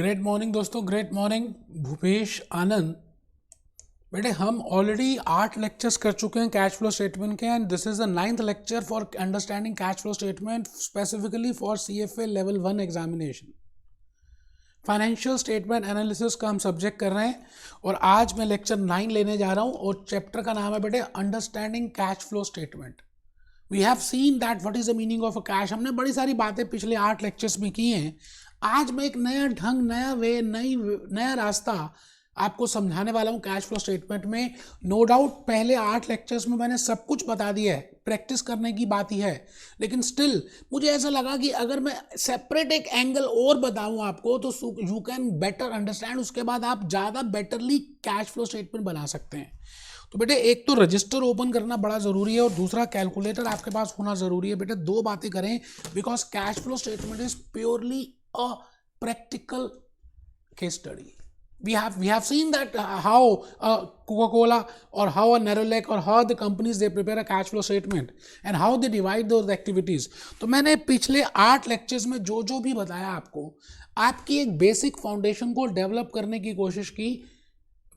Great morning दोस्तों, great morning. Bhupesh आनंद। बेटे हम ऑलरेडी 8 लेक्चर्स कर चुके हैं कैश फ्लो स्टेटमेंट के, and this is the 9th lecture for understanding cash flow statement specifically for CFA level 1 examination. Financial statement analysis का हम subject कर रहे हैं और आज मैं लेक्चर 9 लेने जा रहा हूं और चैप्टर का नाम है बेटे understanding cash flow statement. We have seen that what is the meaning of a cash. हमने बड़ी सारी बातें पिछले 8 लेक्चर्स में की हैं। आज मैं एक नया ढंग, नया वे, नया रास्ता आपको समझाने वाला हूँ कैश फ्लो स्टेटमेंट में। नो डाउट पहले 8 लेक्चर्स में मैंने सब कुछ बता दिया है, प्रैक्टिस करने की बात ही है, लेकिन स्टिल मुझे ऐसा लगा कि अगर मैं सेपरेट एक एंगल और बताऊँ आपको तो यू कैन बेटर अंडरस्टैंड। उसके बाद आप ज़्यादा बेटरली कैश फ्लो स्टेटमेंट बना सकते हैं। तो बेटे एक तो रजिस्टर ओपन करना बड़ा ज़रूरी है और दूसरा कैलकुलेटर आपके पास होना ज़रूरी है। बेटे दो बातें करें, because cash flow statement is purely a practical case study. We have seen that how Coca-Cola or how a Nerolac or how the companies they prepare a cash flow statement and how they divide those activities. तो मैंने पिछले 8 lectures में जो जो भी बताया आपको, आपकी एक बेसिक फाउंडेशन को डेवलप करने की कोशिश की।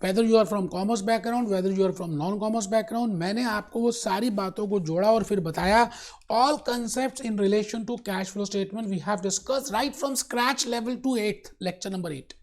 whether you are from commerce background, whether you are from non-commerce background, मैंने आपको वो सारी बातों को जोड़ा और फिर बताया। all concepts in relation to cash flow statement we have discussed right from scratch level to 8th lecture number 8।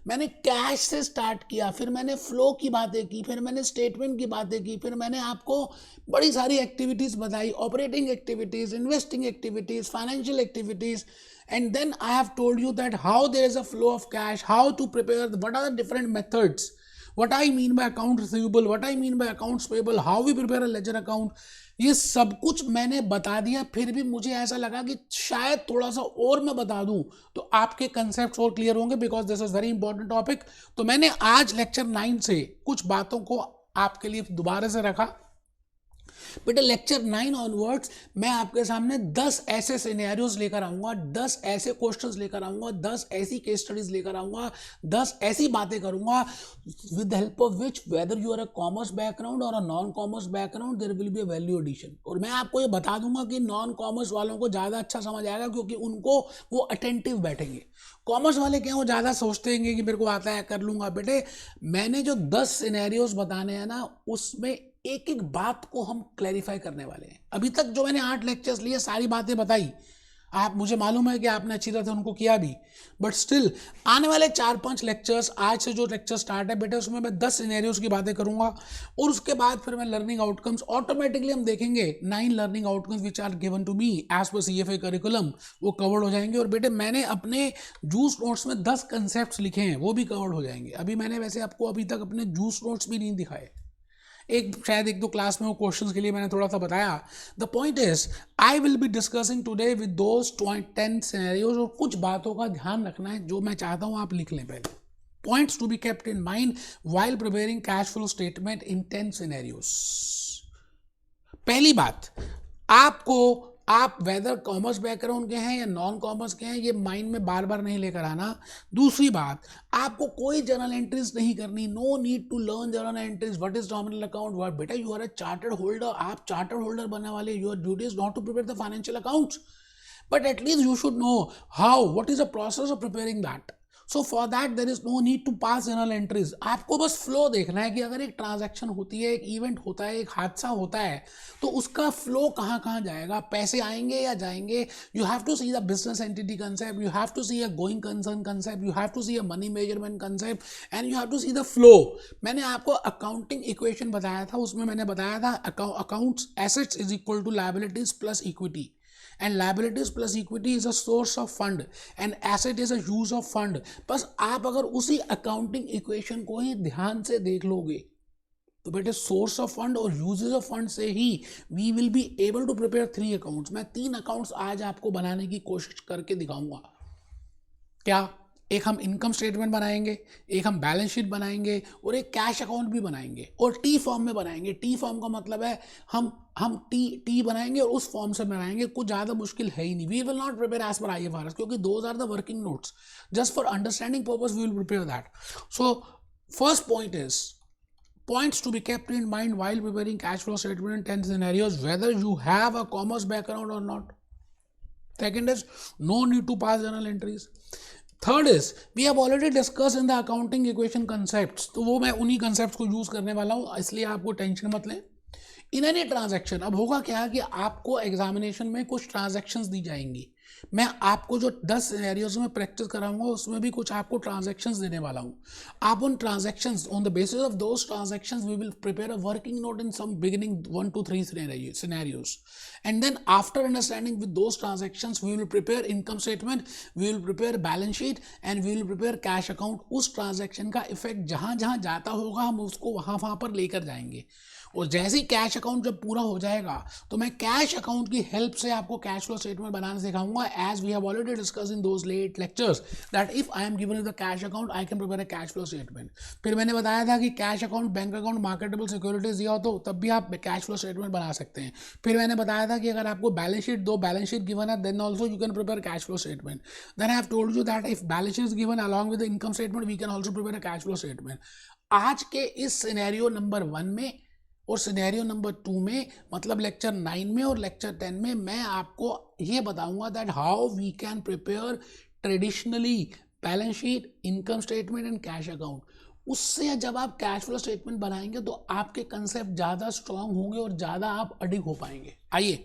मैंने कैश से स्टार्ट किया, फिर मैंने फ्लो की बातें की, फिर मैंने स्टेटमेंट की बातें की, फिर मैंने आपको बड़ी सारी एक्टिविटीज़ बताई, operating activities, investing activities, financial activities, and then I have told you that how there is a flow of cash, how to prepare, what are the different methods, what I mean by account receivable, what I mean by accounts payable, how we prepare a ledger account। ये सब कुछ मैंने बता दिया। फिर भी मुझे ऐसा लगा कि शायद थोड़ा सा और मैं बता दूं तो आपके कंसेप्ट और क्लियर होंगे, because this is very important topic. तो मैंने आज लेक्चर 9 से कुछ बातों को आपके लिए दोबारा से रखा। बेटे लेक्चर 9 ऑनवर्ड्स मैं आपके सामने 10 ऐसे सिनेरियोज लेकर आऊंगा, 10 ऐसे क्वेश्चंस लेकर आऊंगा, 10 ऐसी केस स्टडीज लेकर आऊंगा, 10 ऐसी बातें करूंगा with the help of which whether you are a commerce background और a non commerce background there will be a value addition. और मैं आपको ये बता दूंगा कि नॉन कॉमर्स वालों को ज़्यादा अच्छा समझ आएगा क्योंकि उनको वो अटेंटिव बैठेंगे। कॉमर्स वाले क्या वो ज़्यादा सोचते हैं कि मेरे को आता है कर लूंगा। बेटे मैंने जो 10 सिनेरियोज बताने हैं ना, उसमें एक एक बात को हम क्लैरिफाई करने वाले हैं। अभी तक जो मैंने 8 लेक्चर्स लिए, सारी बातें बताई, आप मुझे मालूम है कि आपने अच्छी तरह से उनको किया भी, बट स्टिल आने वाले 4-5 लेक्चर्स, आज से जो लेक्चर स्टार्ट है बेटे उसमें मैं 10 सिनेरियोज की बातें करूंगा और उसके बाद फिर मैं लर्निंग आउटकम्स ऑटोमेटिकली हम देखेंगे। 9 learning outcomes which are given to me as per CFA curriculum, वो कवर्ड हो जाएंगे। और बेटे मैंने अपने जूस नोट्स में 10 कंसेप्ट लिखे हैं, वो भी कवर्ड हो जाएंगे। अभी मैंने वैसे आपको अभी तक अपने जूस नोट्स भी नहीं दिखाए, शायद 1-2 क्लास में वो क्वेश्चंस के लिए मैंने थोड़ा सा बताया। The point is I will be discussing today with those 10 scenarios. और कुछ बातों का ध्यान रखना है जो मैं चाहता हूं आप लिख लें। पहले points to be kept in mind while preparing cash flow statement in 10 scenarios. पहली बात, आपको आप वेदर कॉमर्स बैकग्राउंड के हैं या नॉन कॉमर्स के हैं, ये माइंड में बार बार नहीं लेकर आना। दूसरी बात, आपको कोई जर्नल एंट्रीज नहीं करनी। No need to learn journal entries, what is nominal account, what. बेटा you are a chartered holder, आप चार्टर्ड होल्डर बनने वाले। Your duty is not to prepare the financial accounts, but at least you should know how, what is the process of preparing that. So for that there is no need to pass journal entries. आपको बस flow देखना है कि अगर एक transaction होती है, एक इवेंट होता है, एक हादसा होता है, तो उसका फ्लो कहाँ कहाँ जाएगा, पैसे आएंगे या जाएंगे। You have to see the business entity concept, you have to see a going concern concept, you have to see a money measurement concept, and you have to see the flow. मैंने आपको accounting equation बताया था, उसमें मैंने बताया था accounts assets is equal to liabilities plus equity, and liabilities plus equity is a source of fund and asset is a use of fund। बस आप अगर उसी अकाउंटिंग इक्वेशन को ही ध्यान से देख लोगे तो बेटे सोर्स ऑफ फंड और यूजेस ऑफ फंड से ही we will be able to prepare 3 accounts. मैं 3 अकाउंट्स आज आपको बनाने की कोशिश करके दिखाऊंगा। क्या? एक हम इनकम स्टेटमेंट बनाएंगे, एक हम बैलेंस शीट बनाएंगे और एक कैश अकाउंट भी बनाएंगे और टी फॉर्म में बनाएंगे। टी फॉर्म का मतलब है हम टी बनाएंगे और उस फॉर्म से बनाएंगे। कुछ ज़्यादा मुश्किल है ही नहीं। We will not prepare as per IFRS क्योंकि those are the working notes, just for understanding purpose we will prepare that. So first point is points to be kept in mind while preparing cash flow statement in 10 scenarios, whether you have a commerce background or not. Second is no need to pass journal entries. Third is we have already discuss in the accounting equation concepts, तो वो मैं उन्हीं concept को use करने वाला हूँ, इसलिए आपको टेंशन मत लें। इन एनी ट्रांजैक्शन, अब होगा क्या कि आपको एग्जामिनेशन में कुछ ट्रांजैक्शंस दी जाएंगी, मैं आपको जो 10 सिनेरियोज में प्रैक्टिस कराऊंगा उसमें भी कुछ आपको ट्रांजैक्शंस देने वाला हूं। आप उन transactions, on the basis of those transactions we will prepare a working note in some beginning 1 to 3 scenarios, and then after understanding with those transactions we will prepare income statement, we will prepare balance sheet and we will prepare cash account। उस transaction का effect जहां जहां जाता होगा हम उसको वहां पर लेकर जाएंगे, और जैसे ही कैश अकाउंट जब पूरा हो जाएगा तो मैं कैश अकाउंट की हेल्प से आपको कैश फ्लो स्टेटमेंट बनाना सिखाऊंगा, as we have already discuss in those late lectures that if I am given the cash account I can prepare a cash flow statement. फिर मैंने बताया था कि cash account, bank account, marketable securities दिया हो तो तब भी आप कैश फ्लो स्टेटमेंट बना सकते हैं। फिर मैंने बताया था कि अगर आपको बैलेंस शीट, दो बैलेंस शीट गिवन है, then also you can prepare cash flow statement. Then I have told you that if balance sheet is given along with the income statement we can also prepare a cash flow statement. आज के इस scenario number 1 में और scenario number 2 में, मतलब lecture 9 में और lecture 10 में, मैं आपको ये बताऊंगा that how we can prepare traditionally balance sheet, income statement and cash account. उससे जब आप कैश फ्लो स्टेटमेंट बनाएंगे तो आपके कंसेप्ट ज़्यादा स्ट्रांग होंगे और ज़्यादा आप अडिग हो पाएंगे। आइए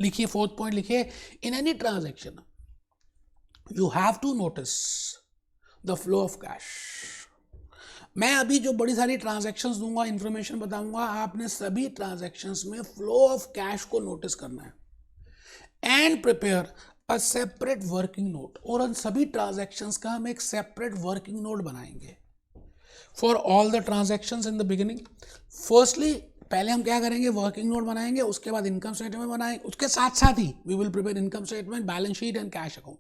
लिखिए, 4th पॉइंट लिखिए, in any transaction you have to notice the flow of cash. मैं अभी जो बड़ी सारी ट्रांजैक्शंस दूंगा, इंफॉर्मेशन बताऊंगा, आपने सभी ट्रांजैक्शंस में फ्लो ऑफ कैश को नोटिस करना है and prepare a separate working note, और उन सभी ट्रांजैक्शंस का हम एक सेपरेट वर्किंग नोट बनाएंगे for all the transactions in the beginning. Firstly पहले हम क्या करेंगे, वर्किंग नोट बनाएंगे, उसके बाद इनकम स्टेटमेंट बनाएंगे, उसके साथ साथ ही we will prepare income statement, balance sheet and cash account.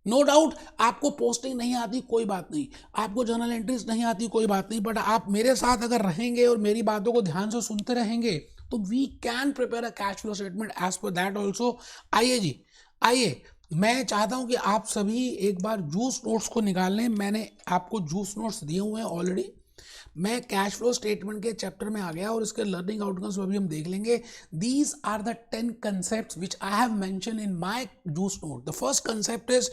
No doubt आपको पोस्टिंग नहीं आती कोई बात नहीं, आपको जर्नल एंट्रीज नहीं आती कोई बात नहीं, बट आप मेरे साथ अगर रहेंगे और मेरी बातों को ध्यान से सुनते रहेंगे तो we can prepare a cash flow statement as per that also. आइए जी, आइए, मैं चाहता हूं कि आप सभी एक बार जूस नोट्स को निकाल लें। मैंने आपको जूस नोट्स दिए हुए हैं ऑलरेडी। मैं कैश फ्लो स्टेटमेंट के चैप्टर में आ गया और इसके लर्निंग आउटकम्स अभी हम देख लेंगे। These are the 10 concepts which I have mentioned in my juice note. The first concept is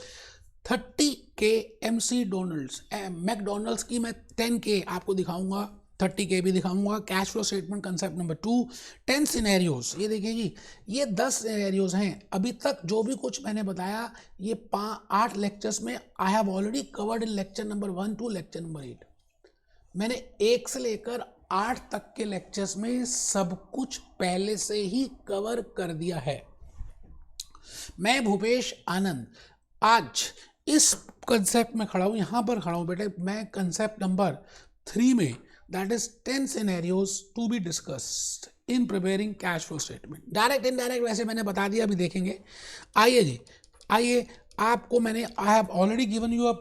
30K MC Donald's, McDonald's की मैं 10K आपको दिखाऊंगा, 30K भी दिखाऊंगा। Cash flow statement concept number 2, 10 scenarios. ये देखिए जी, ये 10 सिनेरियोज हैं। अभी तक जो भी कुछ मैंने बताया ये 8 लेक्चर्स में आई have already covered in lecture number 1 to lecture number 8। मैंने 1 से लेकर 8 तक के लेक्चर्स में सब कुछ पहले से ही कवर कर दिया है। मैं भूपेश आनंद आज इस कंसेप्ट में खड़ा हूँ, यहाँ पर खड़ा हूँ बेटे। मैं कंसेप्ट नंबर 3 में, that is 10 scenarios to be discussed in preparing cash flow statement. Direct indirect वैसे मैंने बता दिया, अभी देखेंगे। आइए जी, आइए, आपको मैंने, आई have already given you a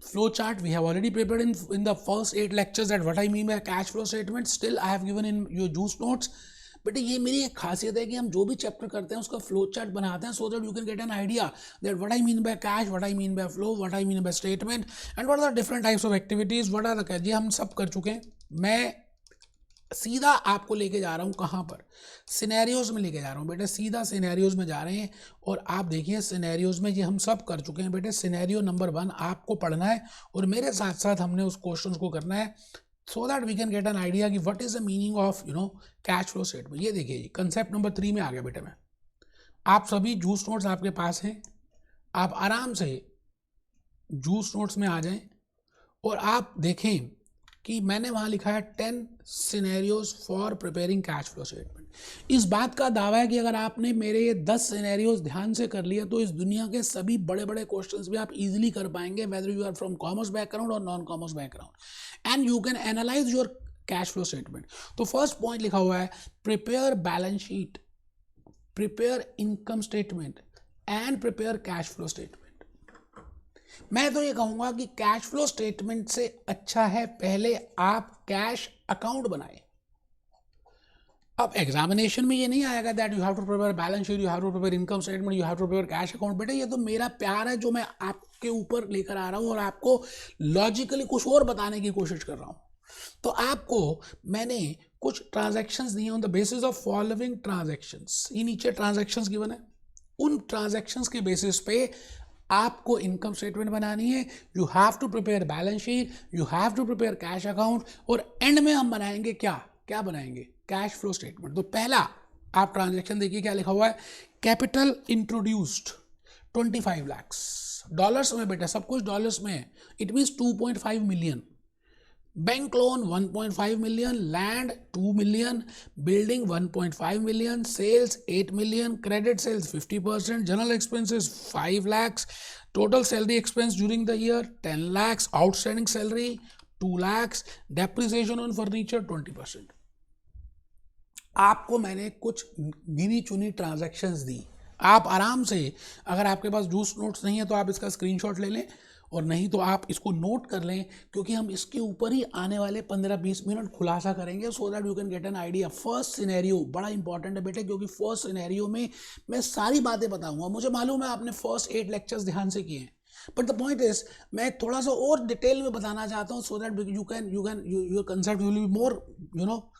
flow chart. We have already prepared in the first 8 lectures that what I mean by cash flow statement. Still I have given in your juice notes. But ये मेरी एक खासियत है कि हम जो भी chapter करते हैं उसका फ्लो चार्ट बनाते हैं, so that you can get an idea that what I mean by cash, what I mean by flow, what I mean by statement and what are the different types of activities, what are the cash. ये हम सब कर चुके हैं। मैं सीधा आपको लेके जा रहा हूँ कहाँ पर, सिनेरियोज में लेके जा रहा हूँ बेटे, सीधा सिनेरियोज में जा रहे हैं। और आप देखिए सिनेरियोज में ये हम सब कर चुके हैं बेटे। सिनेरियो नंबर 1 आपको पढ़ना है और मेरे साथ साथ हमने उस क्वेश्चन को करना है, so that we can get an idea कि what is the meaning of cash flow statement. ये देखिए जी, कंसेप्ट नंबर 3 में आ गया बेटे मैं। आप सभी जूस नोट्स आपके पास हैं, आप आराम से जूस नोट्स में आ जाएं और आप देखें कि मैंने वहाँ लिखा है 10 scenarios for preparing cash flow statement. इस बात का दावा है कि अगर आपने मेरे ये 10 सिनेरियोज ध्यान से कर लिया तो इस दुनिया के सभी बड़े बड़े क्वेश्चंस भी आप इजीली कर पाएंगे, whether you are from commerce background और non commerce background, and you can analyse your cash flow statement. तो फर्स्ट पॉइंट लिखा हुआ है prepare balance sheet, prepare income statement and prepare cash flow statement. मैं तो ये कहूंगा कि कैश फ्लो स्टेटमेंट से अच्छा है पहले आप कैश अकाउंट बनाएं। अब एग्जामिनेशन में ये नहीं आएगा that you have to prepare balance sheet, you have to prepare income statement, you have to prepare cash account. बेटा ये तो मेरा प्यार है जो मैं आपके ऊपर लेकर आ रहा हूं और आपको लॉजिकली कुछ और बताने की कोशिश कर रहा हूं। तो आपको मैंने कुछ ट्रांजैक्शंस दिए on the basis of following transactions. ये नीचे ट्रांजैक्शंस गिवन है, उन ट्रांजैक्शंस के बेसिस पे आपको इनकम स्टेटमेंट बनानी है, you have to prepare balance sheet, you have to prepare cash account, और एंड में हम बनाएंगे क्या बनाएंगे, कैश फ्लो स्टेटमेंट। तो पहला आप ट्रांजैक्शन देखिए क्या लिखा हुआ है, कैपिटल इंट्रोड्यूस्ड 25 lakhs, डॉलर्स में बेटा, सब कुछ डॉलर्स में है, it means 2.5 million, bank loan 1.5 million, land 2 million, building 1.5 million, sales 8 million, credit sales 50%, general expenses 5 lakhs, total salary expense during the year 10 lakhs, outstanding salary 2 lakhs, depreciation on furniture 20%। आपको मैंने कुछ गिनी चुनी transactions दी, आप आराम से, अगर आपके पास juice notes नहीं है तो आप इसका स्क्रीनशॉट ले लें, और नहीं तो आप इसको नोट कर लें, क्योंकि हम इसके ऊपर ही आने वाले 15-20 मिनट खुलासा करेंगे, सो that you can get an idea. First scenario बड़ा इंपॉर्टेंट है बेटे, क्योंकि फर्स्ट सिनेरियो में मैं सारी बातें बताऊंगा। मुझे मालूम है आपने फर्स्ट 8 लेक्चर्स ध्यान से किए हैं, बट द पॉइंट इज मैं थोड़ा सा और डिटेल में बताना चाहता हूँ, so that your concept will be more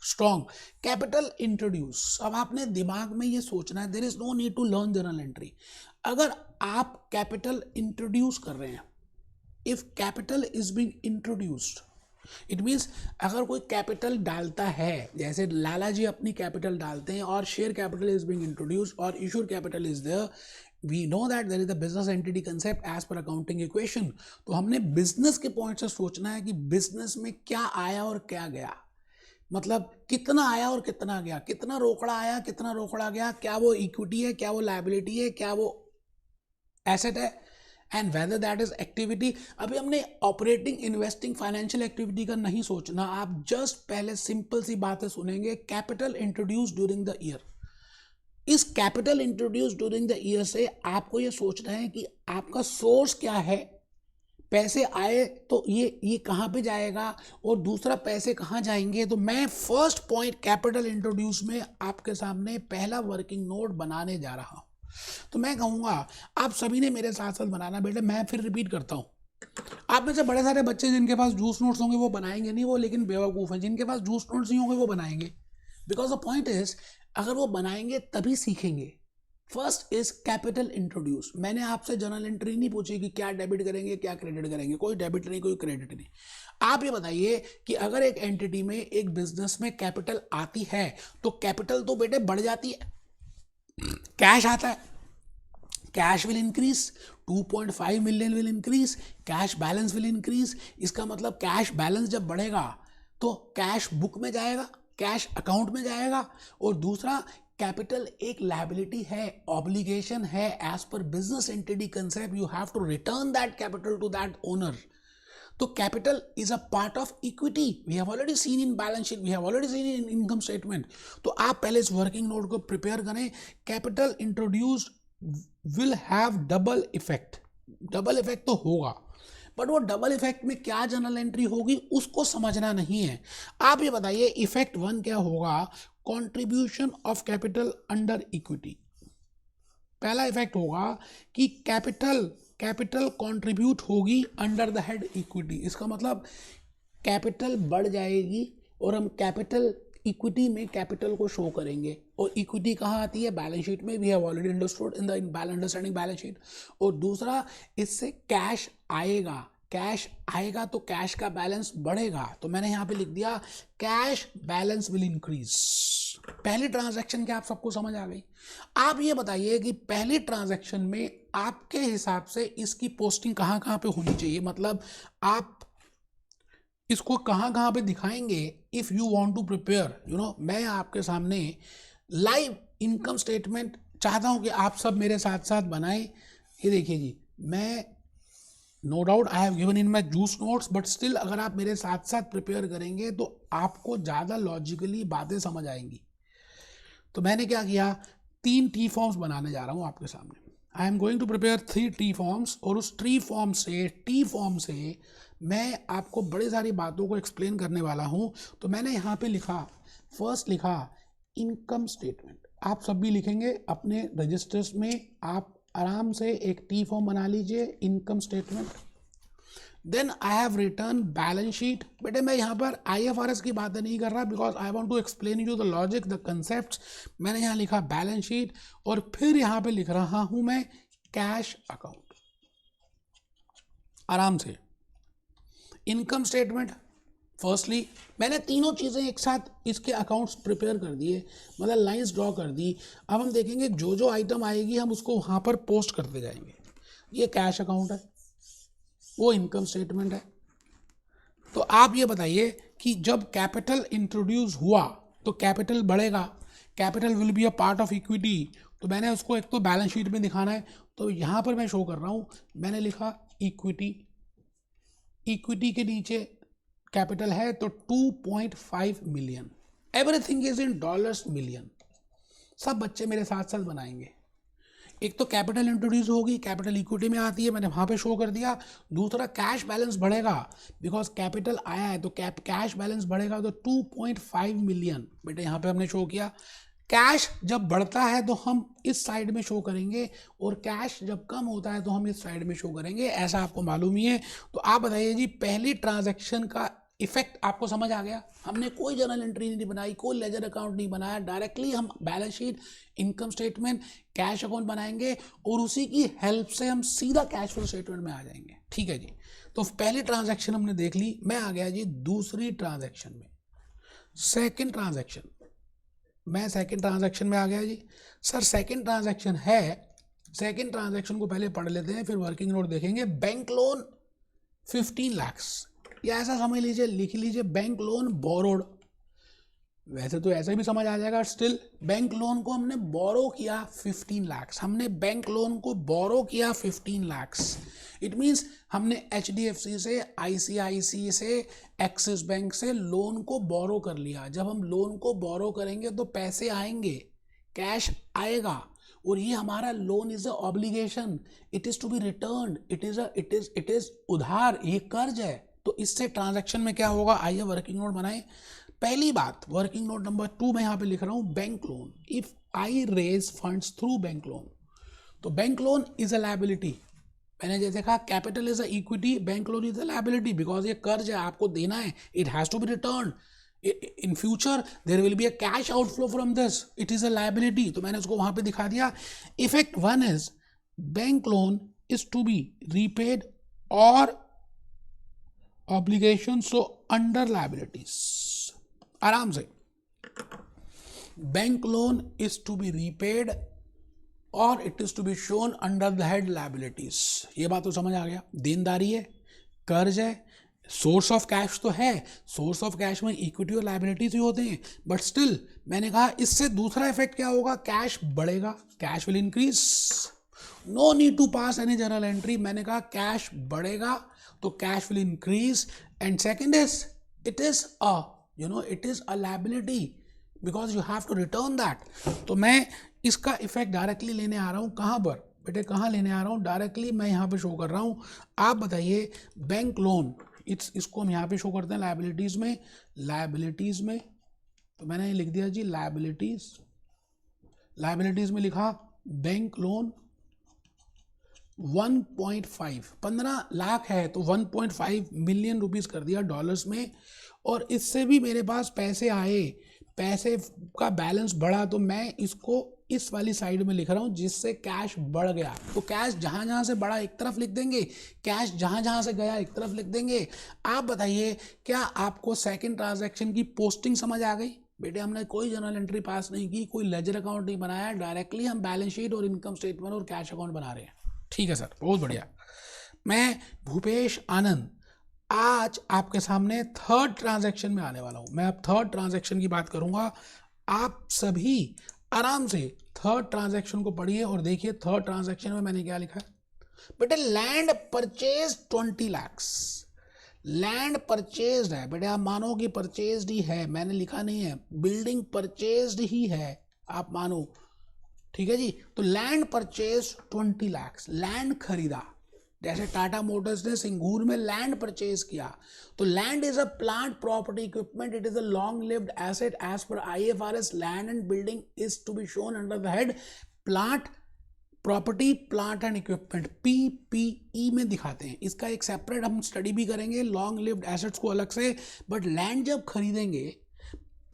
strong. Capital introduce, अब आपने दिमाग में ये सोचना है, there is no need to learn journal entry. अगर आप कैपिटल इंट्रोड्यूस कर रहे हैं, if capital is being introduced, it means अगर कोई कैपिटल डालता है, जैसे लाला जी अपनी कैपिटल डालते हैं और share capital is being introduced और issued capital is there, we know that there is the business entity concept as per accounting equation. तो हमने बिजनेस के पॉइंट से सोचना है कि बिजनेस में क्या आया और क्या गया, मतलब कितना आया और कितना गया, कितना रोकड़ा आया कितना रोकड़ा गया, क्या वो इक्विटी है, क्या वो लायबिलिटी है, क्या वो एसेट है, and whether that is activity. अभी हमने ऑपरेटिंग, इन्वेस्टिंग, फाइनेंशियल एक्टिविटी का नहीं सोचना, आप जस्ट पहले सिंपल सी बातें सुनेंगे, capital introduce during the year. इस capital introduce during the year से आपको ये सोचना है कि आपका सोर्स क्या है, पैसे आए तो ये कहाँ पे जाएगा, और दूसरा पैसे कहाँ जाएंगे। तो मैं फर्स्ट पॉइंट कैपिटल इंट्रोड्यूस में आपके सामने पहला वर्किंग नोट बनाने जा रहा हूँ। तो मैं कहूँगा आप सभी ने मेरे साथ साथ बनाना बेटे, मैं फिर रिपीट करता हूँ। आप में से बड़े सारे बच्चे जिनके पास जूस नोट्स होंगे वो बनाएंगे नहीं, वो लेकिन बेवकूफ़ हैं, जिनके पास जूस नोट्स नहीं होंगे वो बनाएंगे, बिकॉज द पॉइंट इज अगर वो बनाएंगे तभी सीखेंगे। First is capital introduce. मैंने आपसे जर्नल एंट्री नहीं पूछी कि क्या डेबिट करेंगे क्या क्रेडिट करेंगे, कोई डेबिट नहीं कोई क्रेडिट नहीं। आप ये बताइए कि अगर एक एंटिटी में, एक बिजनेस में कैपिटल आती है तो कैपिटल तो बेटे बढ़ जाती है, कैश आता है, cash will increase, 2.5 million will increase, cash balance will increase. इसका मतलब कैश बैलेंस जब बढ़ेगा तो कैश बुक में जाएगा, कैश अकाउंट में जाएगा, और दूसरा कैपिटल एक लायबिलिटी है, ऑब्लिगेशन है, as per business entity concept you have to return that capital to that owner. तो capital is a part of equity, we have already seen in balance sheet, we have already seen in income statement. तो आप पहले इस working note को prepare करें। Capital introduced will have double effect, double effect तो होगा, but वो double effect में क्या जर्नल एंट्री होगी उसको समझना नहीं है। आप ये बताइए इफेक्ट 1 क्या होगा, contribution of capital under equity. पहला इफेक्ट होगा कि कैपिटल कंट्रीब्यूट होगी अंडर द हेड इक्विटी। इसका मतलब कैपिटल बढ़ जाएगी और हम कैपिटल इक्विटी में कैपिटल को शो करेंगे, और इक्विटी कहाँ आती है, बैलेंस शीट में, we have already understood in the understanding balance sheet. और दूसरा इससे कैश आएगा, कैश आएगा तो कैश का बैलेंस बढ़ेगा, तो मैंने यहाँ पे लिख दिया कैश बैलेंस विल इंक्रीज। पहली ट्रांजैक्शन क्या आप सबको समझ आ गई। आप ये बताइए कि पहली ट्रांजैक्शन में आपके हिसाब से इसकी पोस्टिंग कहाँ कहाँ पे होनी चाहिए, मतलब आप इसको कहाँ कहाँ पे दिखाएंगे if you want to prepare मैं आपके सामने लाइव इनकम स्टेटमेंट चाहता हूँ कि आप सब मेरे साथ साथ बनाएं। ये देखिए जी, मैं no doubt I have given in my juice notes, but still अगर आप मेरे साथ साथ प्रिपेयर करेंगे तो आपको ज़्यादा लॉजिकली बातें समझ आएंगी। तो मैंने क्या किया, 3 टी फॉर्म्स बनाने जा रहा हूँ आपके सामने। I am going to prepare 3 T forms, और उस टी फॉर्म से मैं आपको बड़ी सारी बातों को एक्सप्लेन करने वाला हूँ। तो मैंने यहाँ पे लिखा, फर्स्ट लिखा इनकम स्टेटमेंट। आप सब भी लिखेंगे अपने रजिस्टर्स में, आप आराम से एक टी फॉर्म बना लीजिए, income statement. Then I have return balance sheet. बेटे मैं यहाँ पर IFRS की बातें नहीं कर रहा, because I want to explain you the logic, the concepts. मैंने यहाँ लिखा बैलेंस शीट, और फिर यहाँ पे लिख रहा हूँ मैं कैश अकाउंट। आराम से। इनकम स्टेटमेंट, फर्स्टली मैंने तीनों चीज़ें एक साथ इसके अकाउंट्स प्रिपेयर कर दिए, मतलब लाइंस ड्रॉ कर दी। अब हम देखेंगे जो जो आइटम आएगी हम उसको वहाँ पर पोस्ट करते जाएंगे। ये कैश अकाउंट है, वो इनकम स्टेटमेंट है। तो आप ये बताइए कि जब कैपिटल इंट्रोड्यूस हुआ तो कैपिटल बढ़ेगा, capital will be a part of equity. तो मैंने उसको एक तो बैलेंस शीट में दिखाना है, तो यहाँ पर मैं शो कर रहा हूँ, मैंने लिखा इक्विटी, इक्विटी के नीचे कैपिटल है तो 2.5 million, everything is in dollars million. सब बच्चे मेरे साथ साथ बनाएंगे। एक तो कैपिटल इंट्रोड्यूस होगी, कैपिटल इक्विटी में आती है, मैंने वहाँ पे शो कर दिया। दूसरा कैश बैलेंस बढ़ेगा, बिकॉज कैपिटल आया है तो कैश बैलेंस बढ़ेगा तो 2.5 मिलियन, बेटे यहाँ पे हमने शो किया। कैश जब बढ़ता है तो हम इस साइड में शो करेंगे, और कैश जब कम होता है तो हम इस साइड में शो करेंगे, ऐसा आपको मालूम ही है। तो आप बताइए जी, पहली ट्रांजैक्शन का इफेक्ट आपको समझ आ गया। हमने कोई जर्नल एंट्री नहीं बनाई, कोई लेजर अकाउंट नहीं बनाया, डायरेक्टली हम balance sheet, income statement, cash account बनाएंगे और उसी की हेल्प से हम सीधा कैश फ्लो स्टेटमेंट में आ जाएंगे। ठीक है जी, तो पहली ट्रांजैक्शन हमने देख ली। मैं आ गया जी दूसरी ट्रांजैक्शन में, सेकेंड ट्रांजैक्शन। मैं सेकेंड ट्रांजैक्शन में आ गया जी। सर सेकेंड ट्रांजैक्शन है, सेकेंड ट्रांजैक्शन को पहले पढ़ लेते हैं, फिर वर्किंग नोट देखेंगे। बैंक लोन 15 लाख्स, या ऐसा समझ लीजिए, लिख लीजिए बैंक लोन बोरोड। वैसे तो ऐसे भी समझ आ जाएगा, स्टिल बैंक लोन को हमने बोरो किया 15 लाख्स, हमने बैंक लोन को बोरो किया 15 लाख्स। इट मीन्स हमने HDFC से, ICICI से, एक्सिस बैंक से लोन को बोरो कर लिया। जब हम लोन को बोरो करेंगे तो पैसे आएंगे, कैश आएगा, और ये हमारा loan is a obligation, it is to be return, it is उधार, ये कर्ज है। तो इससे ट्रांजैक्शन में क्या होगा, आइए वर्किंग नोट बनाएं। पहली बात, वर्किंग नोट नंबर 2 मैं यहाँ पे लिख रहा हूँ, bank loan. If I raise funds through bank loan, तो bank loan is a liability. मैंने जैसे कहा capital is a equity, bank loan is a liability, because ये कर्ज है, आपको देना है, it has to be return. In future there will be a cash outflow from this, it is a liability. तो मैंने उसको वहां पे दिखा दिया। Effect 1 is bank loan is to be repaid और ऑब्लिगेशन, सो अंडर लायबिलिटीज। आराम से, bank loan is to be repaid और it is to be shown under the head liabilities. ये बात तो समझ आ गया, देनदारी है, कर्ज है, सोर्स ऑफ कैश तो है, सोर्स ऑफ कैश में इक्विटी और लायबिलिटीज ही होते हैं, बट स्टिल मैंने कहा इससे दूसरा इफेक्ट क्या होगा, कैश बढ़ेगा, cash will increase, no need to pass any journal entry. मैंने कहा कैश बढ़ेगा तो cash will increase, and second is it is a it is a liability because you have to return that. तो मैं इसका effect directly लेने आ रहा हूँ, कहाँ पर बेटे, कहाँ लेने आ रहा हूँ, डायरेक्टली मैं यहाँ पे शो कर रहा हूँ। आप बताइए बैंक लोन, इसको हम यहाँ पे शो करते हैं लायबिलिटीज में, लायबिलिटीज में, तो मैंने ये लिख दिया जी लायबिलिटीज, लायबिलिटीज में लिखा बैंक लोन 1.5, 15 लाख है तो 1.5 मिलियन रुपीस कर दिया डॉलर्स में, और इससे भी मेरे पास पैसे आए, पैसे का बैलेंस बढ़ा, तो मैं इसको इस वाली साइड में लिख रहा हूँ जिससे कैश बढ़ गया। तो कैश जहाँ जहाँ से बढ़ा एक तरफ लिख देंगे, कैश जहाँ जहाँ से गया एक तरफ लिख देंगे। आप बताइए क्या आपको सेकंड ट्रांजैक्शन की पोस्टिंग समझ आ गई? बेटे हमने कोई जर्नल एंट्री पास नहीं की, कोई लेजर अकाउंट नहीं बनाया, डायरेक्टली हम बैलेंस शीट और इनकम स्टेटमेंट और कैश अकाउंट बना रहे हैं। ठीक है सर, बहुत बढ़िया। मैं भूपेश आनंद आज आपके सामने थर्ड ट्रांजैक्शन में आने वाला हूं। मैं अब थर्ड ट्रांजैक्शन की बात करूंगा। आप सभी आराम से थर्ड ट्रांजैक्शन को पढ़िए और देखिए थर्ड ट्रांजैक्शन में मैंने क्या लिखा है। बेटे land purchase 20 lakhs, land purchased है बेटे, आप मानो कि परचेज्ड ही है, मैंने लिखा नहीं है, बिल्डिंग परचेज्ड ही है, आप मानो, ठीक है जी। तो लैंड परचेज 20 लाख्स, लैंड खरीदा, जैसे टाटा मोटर्स ने सिंगूर में लैंड परचेज किया। तो land is a plant property equipment, it is a long lived asset as per IFRS, land and building is to be shown under the head plant property, plant and equipment, PPE में दिखाते हैं। इसका एक separate हम study भी करेंगे, long lived assets को अलग से, बट लैंड जब खरीदेंगे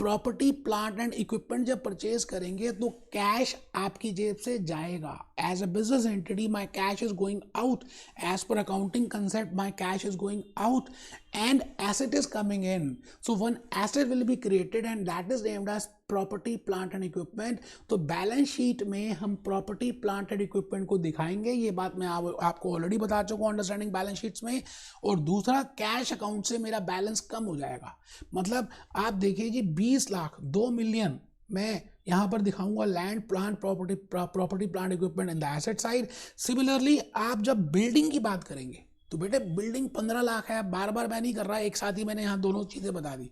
प्रॉपर्टी प्लांट एंड इक्विपमेंट जब परचेज करेंगे तो कैश आपकी जेब से जाएगा. As a business entity my cash is going out. As per accounting concept my cash is going out and asset is coming in. So one asset will be created and that is named as property plant and equipment. तो balance sheet में हम property plant and equipment को दिखाएंगे. ये बात मैं आपको already बता चुका हूँ अंडरस्टैंडिंग बैलेंस शीट्स में. और दूसरा, कैश अकाउंट से मेरा बैलेंस कम हो जाएगा. मतलब आप देखिए जी 20 लाख 2 मिलियन मैं यहाँ पर दिखाऊंगा land plant property plant equipment in the asset side. Similarly आप जब बिल्डिंग की बात करेंगे तो बेटे बिल्डिंग 15 लाख है. बार बार मैं नहीं कर रहा, एक साथ ही मैंने यहाँ दोनों चीज़ें बता दी.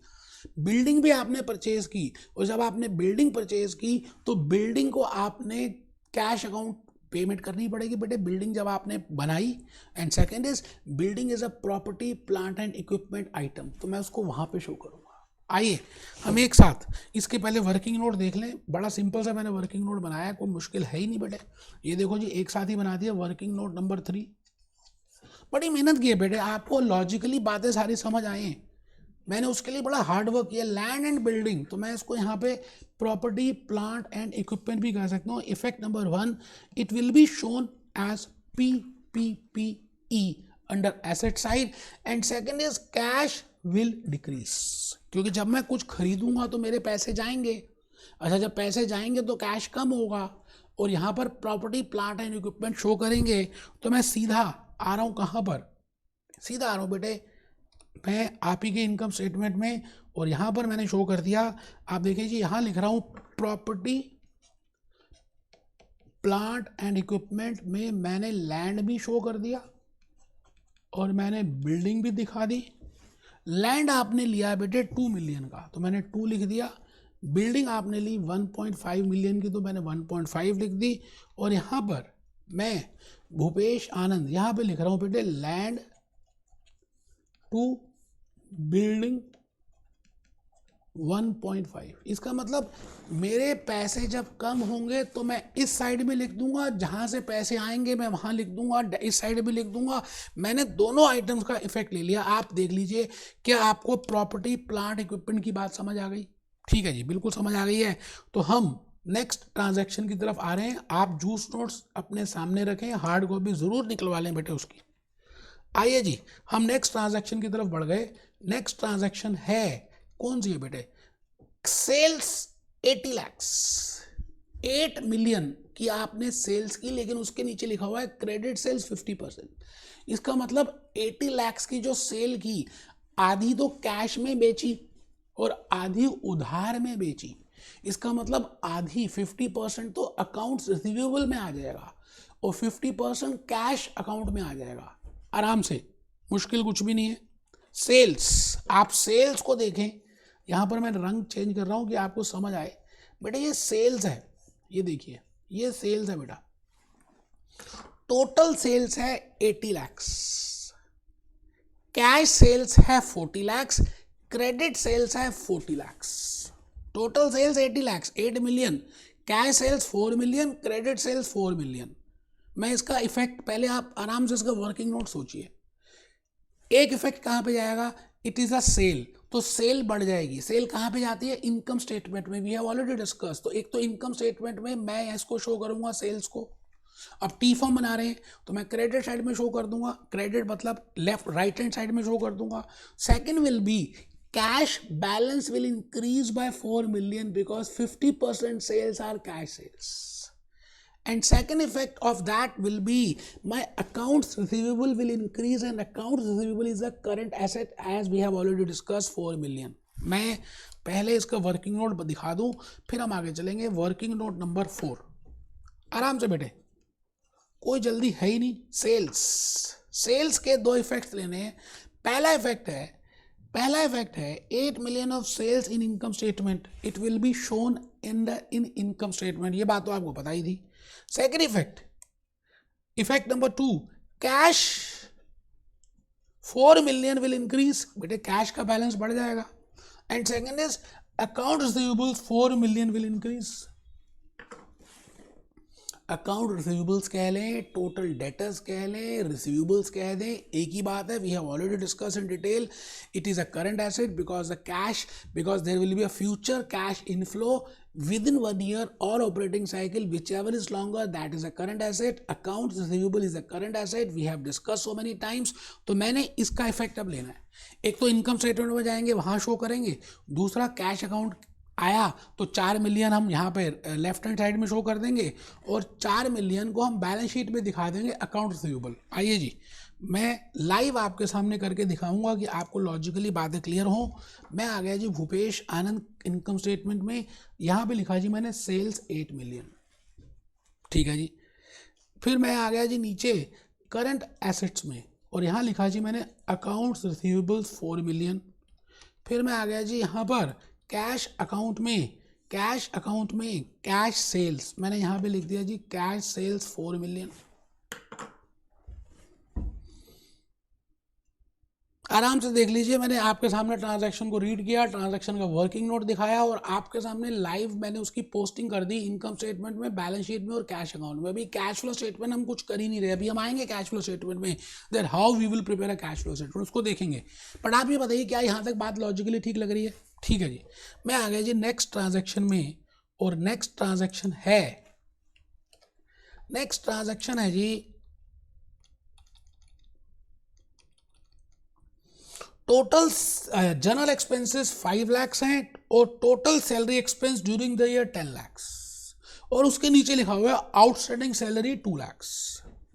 बिल्डिंग भी आपने परचेज की और जब आपने बिल्डिंग परचेज की तो बिल्डिंग को आपने कैश अकाउंट पेमेंट करनी पड़ेगी बेटे, बिल्डिंग जब आपने बनाई. And second is building is a property plant and equipment item. तो मैं उसको वहाँ पे शो करूँगा. आइए हम एक साथ इसके पहले वर्किंग नोट देख लें. बड़ा सिंपल सा मैंने वर्किंग नोट बनाया, कोई मुश्किल है ही नहीं बेटे. ये देखो जी एक साथ ही बना दिया वर्किंग नोट नंबर 3. बड़ी मेहनत की है बेटे, आपको लॉजिकली बातें सारी समझ आए. मैंने उसके लिए बड़ा हार्ड वर्क किया. लैंड एंड बिल्डिंग, तो मैं इसको यहाँ पे प्रॉपर्टी प्लांट एंड इक्विपमेंट भी कह सकता हूँ. Effect number 1, it will be shown as PPPE under asset side. And second is cash will decrease, क्योंकि जब मैं कुछ खरीदूंगा तो मेरे पैसे जाएंगे. अच्छा, जब पैसे जाएंगे तो कैश कम होगा. और यहाँ पर property plant and equipment show करेंगे. तो मैं सीधा आ रहा हूँ कहाँ पर, सीधा आ रहा हूँ बेटे मैं आप ही के इनकम स्टेटमेंट में. और यहाँ पर मैंने शो कर दिया. आप देखिए जी यहाँ लिख रहा हूँ प्रॉपर्टी प्लांट एंड इक्विपमेंट में मैंने लैंड भी शो कर दिया और मैंने बिल्डिंग भी दिखा दी. लैंड आपने लिया बेटे 2 मिलियन का तो मैंने 2 लिख दिया. बिल्डिंग आपने ली 1.5 मिलियन की तो मैंने 1.5 लिख दी. और यहाँ पर मैं भूपेश आनंद यहाँ पे लिख रहा हूँ बेटे लैंड टू बिल्डिंग 1.5. इसका मतलब मेरे पैसे जब कम होंगे तो मैं इस साइड में लिख दूंगा, जहाँ से पैसे आएंगे मैं वहाँ लिख दूंगा, इस साइड भी लिख दूंगा. मैंने दोनों आइटम्स का इफेक्ट ले लिया. आप देख लीजिए क्या आपको प्रॉपर्टी प्लांट इक्विपमेंट की बात समझ आ गई? ठीक है जी, बिल्कुल समझ आ गई है. तो हम नेक्स्ट ट्रांजैक्शन की तरफ आ रहे हैं. आप जूस नोट्स अपने सामने रखें, हार्ड कॉपी ज़रूर निकलवा लें बेटे उसकी. आइए जी हम नेक्स्ट ट्रांजैक्शन की तरफ बढ़ गए. नेक्स्ट ट्रांजैक्शन है कौन सी है बेटे? सेल्स 80 लाख 8 मिलियन की आपने सेल्स की, लेकिन उसके नीचे लिखा हुआ है क्रेडिट सेल्स 50%. इसका मतलब 80 लाख की जो सेल की, आधी तो कैश में बेची और आधी उधार में बेची. इसका मतलब आधी 50% तो अकाउंट्स रिसीवेबल में आ जाएगा और 50% कैश अकाउंट में आ जाएगा आराम से. मुश्किल कुछ भी नहीं है. सेल्स, आप सेल्स को देखें. यहाँ पर मैं रंग चेंज कर रहा हूँ कि आपको समझ आए. बेटा ये सेल्स है, ये देखिए ये सेल्स है बेटा. टोटल सेल्स है 80 लाख, कैश सेल्स है 40 लाख, क्रेडिट सेल्स है 40 lakh. Total sales 80 lakh, 8 million, cash sales 4 million, credit sales 4 million. मैं इसका इफेक्ट पहले आप आराम से इसका वर्किंग नोट सोचिए. एक इफेक्ट कहाँ पे जाएगा? इट इज़ अ सेल, तो सेल बढ़ जाएगी. सेल कहाँ पे जाती है? इनकम स्टेटमेंट में. We have already discuss. तो एक तो इनकम स्टेटमेंट में मैं इसको शो करूँगा सेल्स को. अब टी फॉर्म बना रहे हैं तो मैं क्रेडिट साइड में शो कर दूंगा. क्रेडिट मतलब लेफ्ट राइट हैंड साइड में शो कर दूंगा. Second will be cash balance will increase by 4 million because 50% sales are cash sales. And second effect of that will be my accounts receivable will increase, and accounts receivable is a current asset as we have already discussed 4 million. मैं पहले इसका working note दिखा दूं फिर हम आगे चलेंगे. Working note number 4 आराम से बेटे, कोई जल्दी है ही नहीं. सेल्स के 2 इफेक्ट्स लेने हैं. पहला इफेक्ट है 8 million of sales in income statement. It will be shown in income statement. ये बात तो आपको पता ही थी. Second effect number 2, cash 4 million will increase. बेटे कैश का बैलेंस बढ़ जाएगा. And second is account receivables 4 million will increase. Account receivables कह लें, टोटल डेटर्स कह लें, रिसीवेबल्स कह दें, एक ही बात है. We have already discuss in detail. It is a current asset because the cash, because there will be a future cash inflow within 1 year or operating cycle, whichever is longer, that is a current asset. Accounts receivable is a current asset. We have discussed so many times. तो मैंने इसका effect अब लेना है. एक तो income statement में जाएंगे, वहां शो करेंगे. दूसरा कैश अकाउंट आया तो 4 मिलियन हम यहाँ पे लेफ्ट हैंड साइड में शो कर देंगे और 4 मिलियन को हम बैलेंस शीट में दिखा देंगे अकाउंट रिसीवेबल. आइए जी, मैं लाइव आपके सामने करके दिखाऊंगा कि आपको लॉजिकली बातें क्लियर हो. मैं आ गया जी भूपेश आनंद इनकम स्टेटमेंट में. यहाँ पे लिखा जी मैंने सेल्स 8 मिलियन. ठीक है जी. फिर मैं आ गया जी नीचे करंट एसेट्स में और यहाँ लिखा जी मैंने अकाउंट्स रिसीवेबल्स 4 मिलियन. फिर मैं आ गया जी यहाँ पर कैश अकाउंट में, कैश सेल्स मैंने यहाँ पे लिख दिया जी कैश सेल्स 4 मिलियन. आराम से देख लीजिए, मैंने आपके सामने ट्रांजैक्शन को रीड किया, ट्रांजैक्शन का वर्किंग नोट दिखाया और आपके सामने लाइव मैंने उसकी पोस्टिंग कर दी इनकम स्टेटमेंट में, बैलेंस शीट में और कैश अकाउंट में. अभी कैश फ्लो स्टेटमेंट हम कुछ कर ही नहीं रहे, अभी हम आएंगे कैश फ्लो स्टेटमेंट में, that how we will prepare a cash flow statement, उसको देखेंगे. बट आप ये बताइए क्या यहाँ तक बात लॉजिकली ठीक लग रही है? ठीक है जी. मैं आ गया जी नेक्स्ट ट्रांजैक्शन में और नेक्स्ट ट्रांजैक्शन है जी टोटल जनरल एक्सपेंसेस 5 लाख हैं और total salary expense during the year 10 lakh और उसके नीचे लिखा हुआ है आउटस्टैंडिंग सैलरी 2 लाख.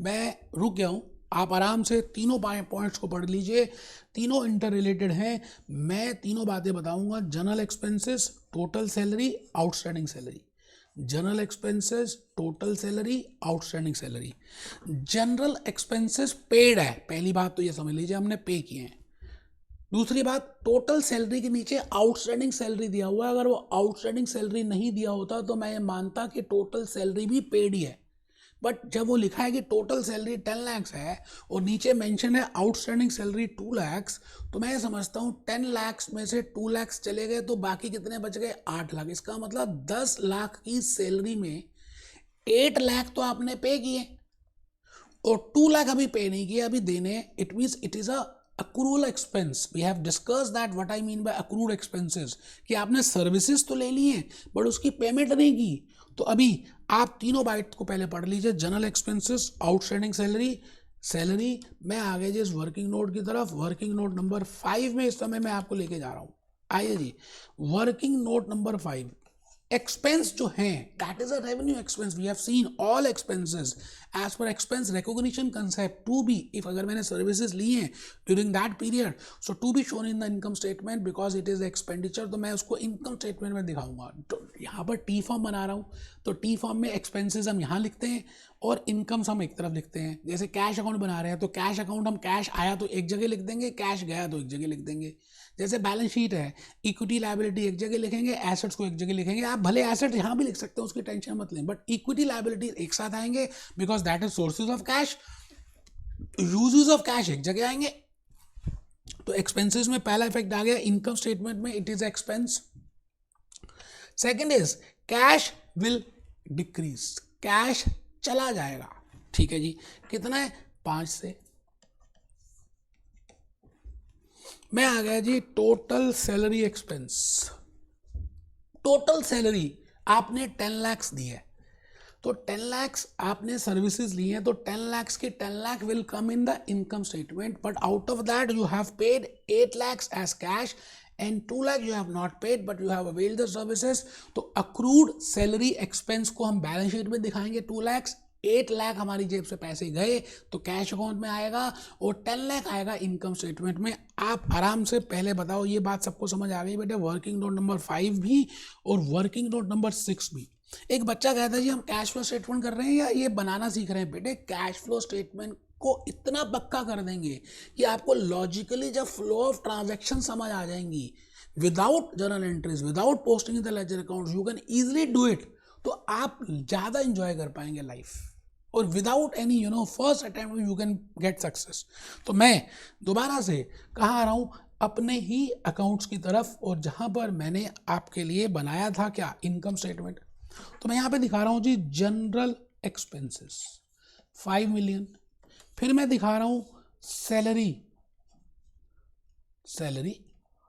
मैं रुक गया हूँ, आप आराम से तीनों पॉइंट्स को पढ़ लीजिए, तीनों इंटर रिलेटेड हैं. मैं तीनों बातें बताऊंगा. General expenses, total salary, outstanding salary. General expenses, total salary, outstanding salary. General expenses paid है, पहली बात तो ये समझ लीजिए हमने पे किए हैं. दूसरी बात, टोटल सैलरी के नीचे आउटस्टैंडिंग सैलरी दिया हुआ है. अगर वो आउटस्टैंडिंग सैलरी नहीं दिया होता तो मैं ये मानता कि टोटल सैलरी भी पेड ही है. बट जब वो लिखा है कि टोटल सैलरी 10 लाख है और नीचे मेंशन है आउटस्टैंडिंग सैलरी 2 लाख, तो मैं ये समझता हूँ 10 लाख में से 2 लाख चले गए तो बाकी कितने बच गए? 8 लाख. इसका मतलब 10 लाख की सैलरी में 8 लाख तो आपने पे किए और 2 लाख अभी पे नहीं किए, अभी देने. It means it is a accrual expense. We have discussed that what I mean by accrued expenses, कि आपने सर्विसेज तो ले ली हैं बट उसकी पेमेंट नहीं की. तो अभी आप तीनों बाइट को पहले पढ़ लीजिए. General expenses, outstanding salary. मैं आ गया जी इस वर्किंग नोट की तरफ. वर्किंग नोट नंबर 5 में इस समय मैं आपको लेके जा रहा हूँ. आइए जी, वर्किंग नोट नंबर 5. एक्सपेंस जो हैं that is a revenue expense. We have seen all expenses as per expense recognition concept to be, if अगर मैंने सर्विसेज ली हैं during that period, so to be shown in the income statement because it is expenditure. तो मैं उसको income statement में दिखाऊंगा. तो यहाँ पर टी फॉर्म बना रहा हूँ, तो टी फॉर्म में एक्सपेंसेस हम यहाँ लिखते हैं और इनकम्स हम एक तरफ लिखते हैं. जैसे कैश अकाउंट बना रहे हैं तो कैश अकाउंट हम कैश आया तो एक जगह लिख देंगे, कैश गया तो एक जगह लिख देंगे. जैसे बैलेंस शीट है, इक्विटी लायबिलिटी एक जगह लिखेंगे, एसेट्स को एक जगह लिखेंगे. आप भले एसेट यहाँ भी लिख सकते हैं, उसकी टेंशन मत लें, बट इक्विटी लायबिलिटी एक साथ आएंगे because that is sources of cash. Uses of cash एक जगह आएंगे. तो एक्सपेंसेस में पहला इफेक्ट आ गया. इनकम स्टेटमेंट में it is expense. Second is cash will decrease, cash चला जाएगा. ठीक है जी. कितना है? 5 से. मैं आ गया जी total salary expense. Total salary आपने 10 लाख दी है तो 10 लाख आपने सर्विसेज ली हैं तो 10 लाख के 10 lakh will come in the income statement. But out of that you have paid 8 lakhs as cash and 2 lakh you have not paid but you have availed the services. तो accrued salary expense को हम balance sheet में दिखाएंगे 2 lakhs. 8 lakh हमारी जेब से पैसे गए तो कैश अकाउंट में आएगा और 10 लाख आएगा इनकम स्टेटमेंट में. आप आराम से पहले बताओ, ये बात सबको समझ आ गई बेटे? वर्किंग नोट नंबर 5 भी और वर्किंग नोट नंबर 6 भी. एक बच्चा कहता है जी हम कैश फ्लो स्टेटमेंट कर रहे हैं या ये बनाना सीख रहे हैं? बेटे कैश फ्लो स्टेटमेंट को इतना पक्का कर देंगे कि आपको लॉजिकली जब फ्लो ऑफ ट्रांजैक्शन समझ आ जाएंगी without journal entries, without posting in the ledger accounts, you can easily do it. तो आप ज़्यादा इंजॉय कर पाएंगे लाइफ और without any first attempt you can get success. तो मैं दोबारा से कहाँ आ रहा हूँ? अपने ही अकाउंट्स की तरफ, और जहाँ पर मैंने आपके लिए बनाया था क्या? Income statement. तो मैं यहाँ पे दिखा रहा हूँ जी जनरल एक्सपेंसेस 5 मिलियन। फिर मैं दिखा रहा हूँ सैलरी,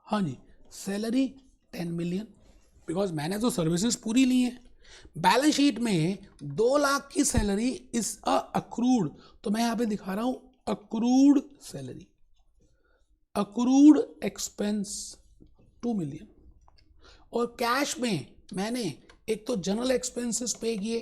हाँ जी सैलरी 10 मिलियन, बिकॉज मैंने तो सर्विसेज पूरी ली है। बैलेंस शीट में 2 लाख की सैलरी इज अक्रूड, तो मैं यहाँ पे दिखा रहा हूँ accrued salary, accrued expense 2 million. और कैश में मैंने एक तो जनरल एक्सपेंसेस पे किए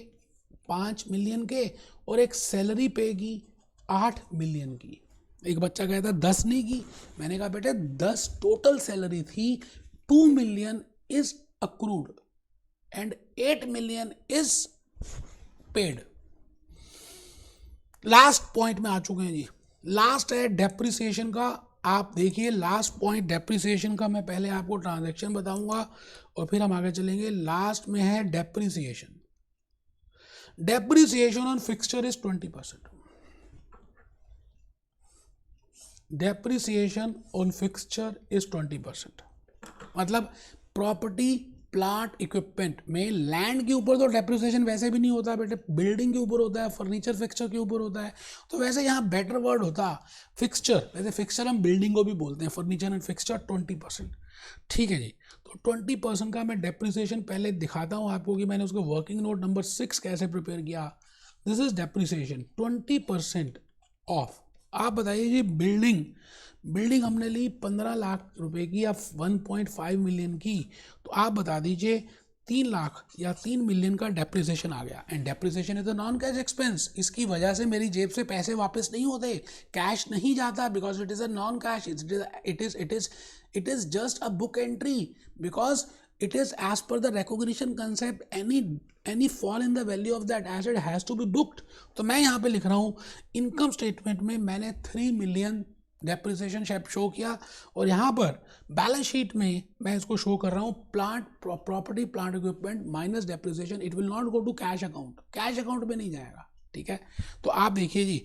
5 मिलियन के, और एक सैलरी पे की 8 मिलियन की। एक बच्चा कहता 10 नहीं की, मैंने कहा बेटे 10 टोटल सैलरी थी, 2 million is accrued and 8 million is paid. Last point में आ चुके हैं जी, लास्ट है डेप्रिसिएशन का। आप देखिए लास्ट पॉइंट डेप्रिसिएशन का, मैं पहले आपको ट्रांजैक्शन बताऊंगा और फिर हम आगे चलेंगे। लास्ट में है depreciation. Depreciation on fixture is 20%। Depreciation on fixture is 20%, मतलब प्रॉपर्टी प्लांट इक्विपमेंट में, लैंड के ऊपर तो डेप्रिसिएशन वैसे भी नहीं होता बेटे, बिल्डिंग के ऊपर होता है, फर्नीचर फिक्सचर के ऊपर होता है। तो वैसे यहाँ बेटर वर्ड होता फिक्सचर, वैसे फिक्सचर हम बिल्डिंग को भी बोलते हैं, फर्नीचर एंड फिक्सचर 20%। ठीक है जी, तो 20% का मैं डेप्रिसिएशन पहले दिखाता हूँ आपको कि मैंने उसको वर्किंग नोट नंबर 6 कैसे प्रिपेयर किया। This is depreciation 20% of. आप बताइए जी, बिल्डिंग हमने ली 15 लाख रुपए की या 1.5 मिलियन की, तो आप बता दीजिए 3 लाख या 3 मिलियन का डेप्रिसिएशन आ गया। And depreciation is a non cash expense, इसकी वजह से मेरी जेब से पैसे वापस नहीं होते, कैश नहीं जाता, because it is a non cash, it is just a book entry, because it is as per the recognition concept, any fall in the value of that asset has to be booked। तो मैं यहाँ पे लिख रहा हूँ income statement में मैंने 3 million depreciation show किया, और यहाँ पर बैलेंस शीट में मैं इसको शो कर रहा हूँ property plant equipment minus depreciation. It will not go to cash account, cash account में नहीं जाएगा। ठीक है, तो आप देखिए जी,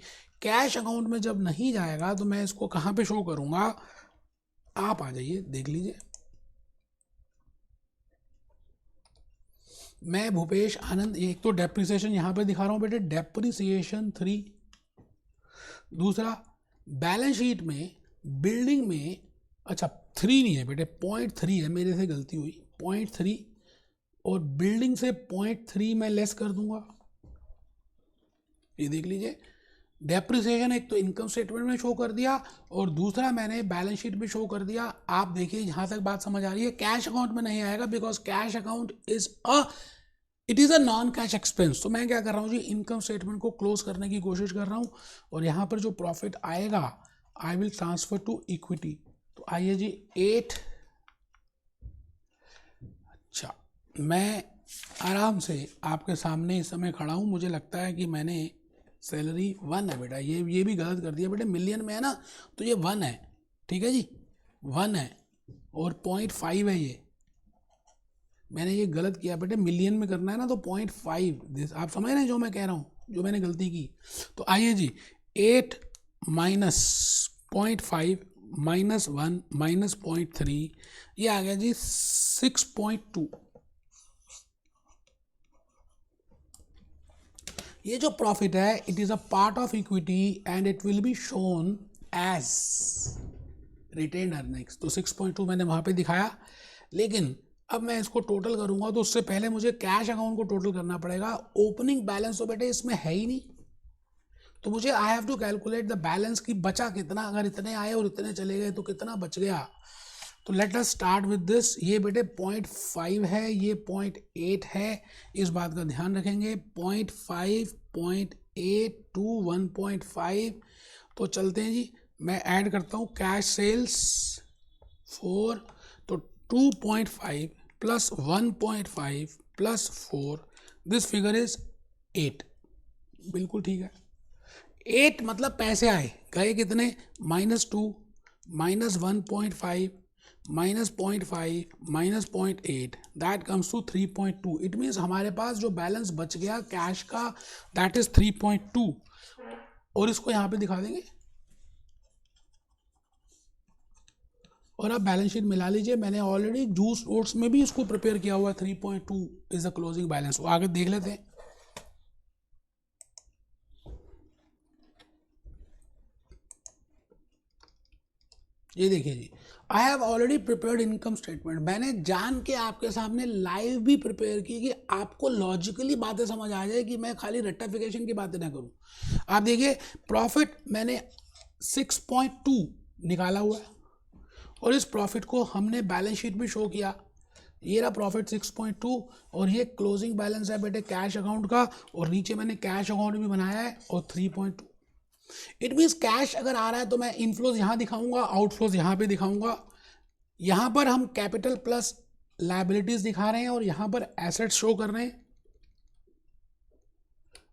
कैश अकाउंट में जब नहीं जाएगा तो मैं इसको कहाँ पे शो करूँगा, आप आ जाइए देख लीजिए। मैं भूपेश आनंद, एक तो डेप्रिसिएशन यहाँ पे दिखा रहा हूँ बेटे, डेप्रिसिएशन 3। दूसरा बैलेंस शीट में बिल्डिंग में, अच्छा 3 नहीं है बेटे 0.3 है, मेरे से गलती हुई 0.3, और बिल्डिंग से 0.3 मैं लेस कर दूंगा। ये देख लीजिए, डेप्रिसिएशन एक तो इनकम स्टेटमेंट में शो कर दिया और दूसरा मैंने बैलेंस शीट में शो कर दिया। आप देखिए यहाँ तक बात समझ आ रही है। कैश अकाउंट में नहीं आएगा because cash account it is a non cash expense. तो मैं क्या कर रहा हूँ जी, इनकम स्टेटमेंट को क्लोज करने की कोशिश कर रहा हूँ, और यहाँ पर जो प्रॉफिट आएगा I will transfer to equity. तो आइए जी 8, अच्छा मैं आराम से आपके सामने इस समय खड़ा हूँ, मुझे लगता है कि मैंने सैलरी 1 है बेटा, ये भी गलत कर दिया बेटा, मिलियन में है ना तो ये 1 है। ठीक है जी, 1 है और 0.5 है, ये मैंने ये गलत किया बेटे, मिलियन में करना है ना तो 0.5, आप समझ रहे हैं जो मैं कह रहा हूँ, जो मैंने गलती की। तो आइए जी 8 माइनस 0.5 माइनस 1 माइनस 0.3, ये आ गया जी 6.2। ये जो प्रॉफिट है it is a part of equity and it will be shown as retained earnings. तो 6.2 मैंने वहां पे दिखाया, लेकिन अब मैं इसको टोटल करूंगा तो उससे पहले मुझे कैश अकाउंट को टोटल करना पड़ेगा। ओपनिंग बैलेंस तो बेटे इसमें है ही नहीं, तो मुझे I have to calculate the balance की बचा कितना, अगर इतने आए और इतने चले गए तो कितना बच गया। तो let us start with this. ये बेटे 0.5 है, ये 0.8 है, इस बात का ध्यान रखेंगे। 0.5 0.8 टू 1.5, तो चलते हैं जी, मैं ऐड करता हूँ कैश सेल्स 4, तो 2.5 plus 1.5 plus 4, this figure is 8। बिल्कुल ठीक है, 8 मतलब पैसे आए, गए कितने, -2 minus 1.5 minus 0.5 minus 0.8, that comes to 3.2। It means हमारे पास जो बैलेंस बच गया कैश का दैट इज 3.2, और इसको यहाँ पे दिखा देंगे और आप बैलेंस शीट मिला लीजिए। मैंने ऑलरेडी जूस नोट्स में भी इसको प्रिपेयर किया हुआ है, 3.2 इज द क्लोजिंग बैलेंस। आगे देख लेते हैं। ये देखिए जी, I have already prepared income statement. मैंने जान के आपके सामने लाइव भी प्रिपेयर की कि आपको लॉजिकली बातें समझ आ जाए, कि मैं खाली रेक्टिफिकेशन की बातें ना करूं। आप देखिए प्रॉफिट मैंने 6.2 निकाला हुआ है, और इस प्रॉफिट को हमने बैलेंस शीट में शो किया। ये रहा प्रॉफिट 6.2, और ये क्लोजिंग बैलेंस है बेटे कैश अकाउंट का, और नीचे मैंने कैश अकाउंट भी बनाया है, और 3.2। इट मीन्स कैश अगर आ रहा है तो मैं इनफ्लोज यहाँ दिखाऊंगा, आउटफ्लोज यहाँ पे दिखाऊंगा। यहाँ पर हम कैपिटल प्लस लायबिलिटीज दिखा रहे हैं, और यहाँ पर एसेट्स शो कर रहे हैं,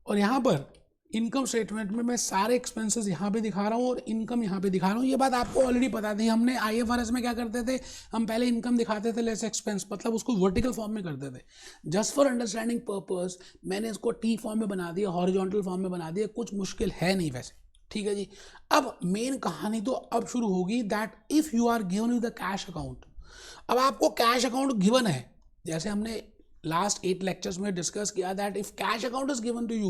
और यहाँ पर इनकम स्टेटमेंट में मैं सारे एक्सपेंसेस यहाँ पे दिखा रहा हूँ और इनकम यहाँ पे दिखा रहा हूँ। ये बात आपको ऑलरेडी पता थी। हमने आईएफआरएस में क्या करते थे, हम पहले इनकम दिखाते थे लेस एक्सपेंस, मतलब उसको वर्टिकल फॉर्म में करते थे। जस्ट फॉर अंडरस्टैंडिंग पर्पस मैंने इसको टी फॉर्म में बना दिया, हॉरिजॉन्टल फॉर्म में बना दिया, कुछ मुश्किल है नहीं वैसे, ठीक है जी। अब मेन कहानी तो अब शुरू होगी, that if you are given with the cash account. अब आपको कैश अकाउंट गिवन है, जैसे हमने लास्ट 8 लेक्चर्स में डिस्कस किया, that if cash account is given to you,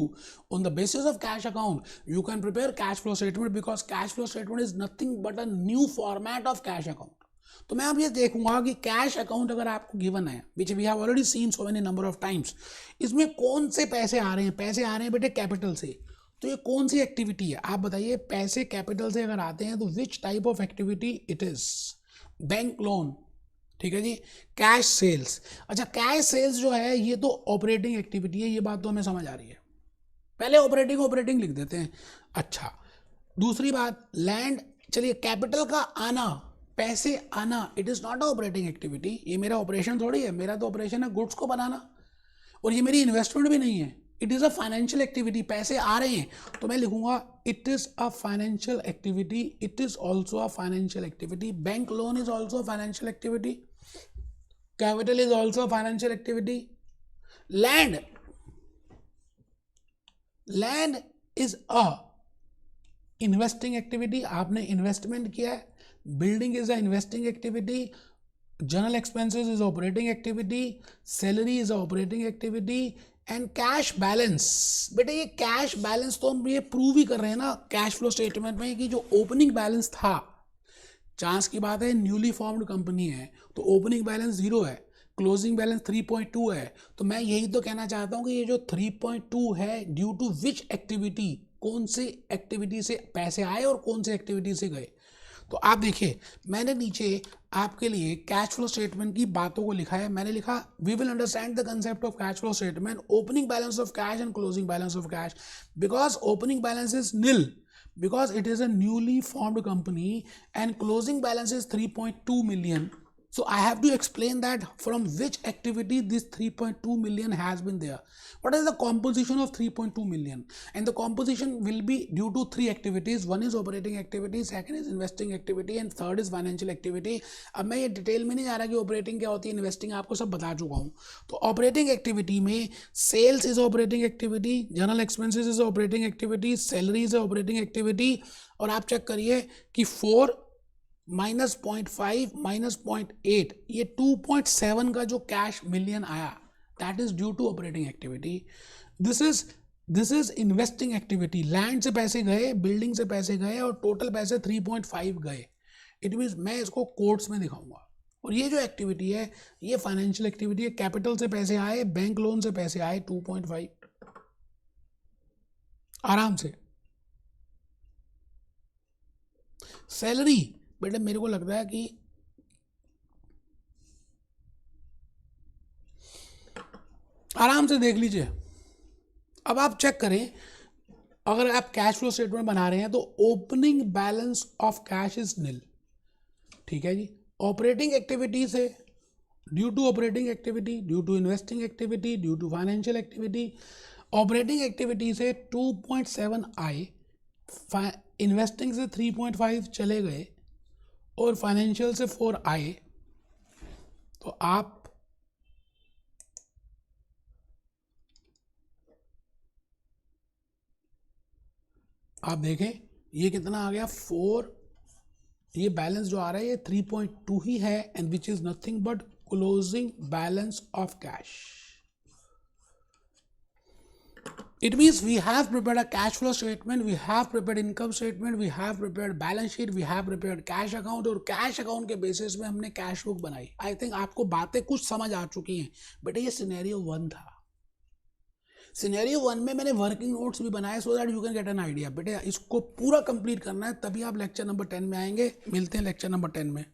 on the basis of cash account you can prepare cash flow statement, because cash flow statement is nothing but a new format of cash account. तो मैं अब ये देखूंगा कि cash account अगर आपको given है, which we have already seen so many number of times, इसमें कौन से पैसे आ रहे हैं? पैसे आ रहे हैं बेटे कैपिटल से। तो ये कौन सी एक्टिविटी है आप बताइए? पैसे कैपिटल से अगर आते हैं तो which type of activity it is? Bank loan, ठीक है जी। कैश सेल्स, अच्छा कैश सेल्स जो है ये तो ऑपरेटिंग एक्टिविटी है, ये बात तो हमें समझ आ रही है। पहले ऑपरेटिंग लिख देते हैं। अच्छा दूसरी बात लैंड, चलिए कैपिटल का आना, पैसे आना, it is not a operating activity. ये मेरा ऑपरेशन थोड़ी है, मेरा तो ऑपरेशन है गुड्स को बनाना, और ये मेरी इन्वेस्टमेंट भी नहीं है। It is a financial activity, पैसे आ रहे हैं तो मैं लिखूंगा it is a financial activity, it is also a financial activity. Bank loan is also a financial activity, capital is also a financial activity. Land, land is a investing activity, आपने investment किया है। Building is a investing activity. General expenses is operating activity, salary is operating activity, and cash balance. बेटे ये cash balance तो हम ये prove ही कर रहे हैं ना कैश फ्लो स्टेटमेंट में, कि जो ओपनिंग बैलेंस था, चांस की बात है न्यूली फॉर्म्ड कंपनी है तो ओपनिंग बैलेंस 0 है, क्लोजिंग बैलेंस 3.2 है। तो मैं यही तो कहना चाहता हूँ कि ये जो 3.2 है ड्यू टू विच एक्टिविटी, कौन से एक्टिविटी से पैसे आए और कौन से एक्टिविटी से गए। तो आप देखिए मैंने नीचे आपके लिए कैश फ्लो स्टेटमेंट की बातों को लिखा है। मैंने लिखा we will understand the concept of cash flow statement, opening balance of cash and closing balance of cash, because opening balance is nil because it is a newly formed company and closing balance is 3.2 million. So I have to explain that from which activity this 3.2 million has been there. What is the composition of 3.2 million? And the composition will be due to 3 activities. One is operating activity, second is investing activity, and third is financial activity. अब मैं ये detail में नहीं जा रहा कि operating क्या होती है, इन्वेस्टिंग आपको सब बता चुका हूँ। तो ऑपरेटिंग एक्टिविटी में sales is operating activity, general expenses is operating activity, salary is operating activity. और आप चेक करिए कि 4 माइनस 0.5 माइनस 0.8, ये 2.7 का जो कैश मिलियन आया, that is due to operating activity. This is investing activity. Land से पैसे गए, बिल्डिंग से पैसे गए, और टोटल पैसे 3.5 गए। इट मीन्स मैं इसको कोट्स में दिखाऊंगा। और ये जो एक्टिविटी है ये फाइनेंशियल एक्टिविटी है। कैपिटल से पैसे आए, बैंक लोन से पैसे आए 2.5 आराम से। सैलरी बेटे मेरे को लग रहा है कि आराम से देख लीजिए। अब आप चेक करें, अगर आप कैश फ्लो स्टेटमेंट बना रहे हैं तो opening balance of cash is nil, ठीक है जी। ऑपरेटिंग एक्टिविटी से due to operating activity, due to investing activity, due to financial activity, operating activity से 2.7 आए, इन्वेस्टिंग से 3.5 चले गए, और फाइनेंशियल से 4 आए। तो आप देखें ये कितना आ गया 4, ये बैलेंस जो आ रहा है ये 3.2 ही है, and which is nothing but closing balance of cash. It means we have prepared a cash flow statement, we have prepared income statement, we have prepared balance sheet, we have prepared cash account, और cash account के basis में हमने cash book बनाई. I think आपको बातें कुछ समझ आ चुकी हैं. बेटे ये सिनेरियो 1 था. सिनेरियो 1 में मैंने वर्किंग नोट्स भी बनाए सो that you can get an idea. बेटे इसको पूरा कंप्लीट करना है, तभी आप लेक्चर नंबर 10 में आएंगे. मिलते हैं लेक्चर नंबर 10 में.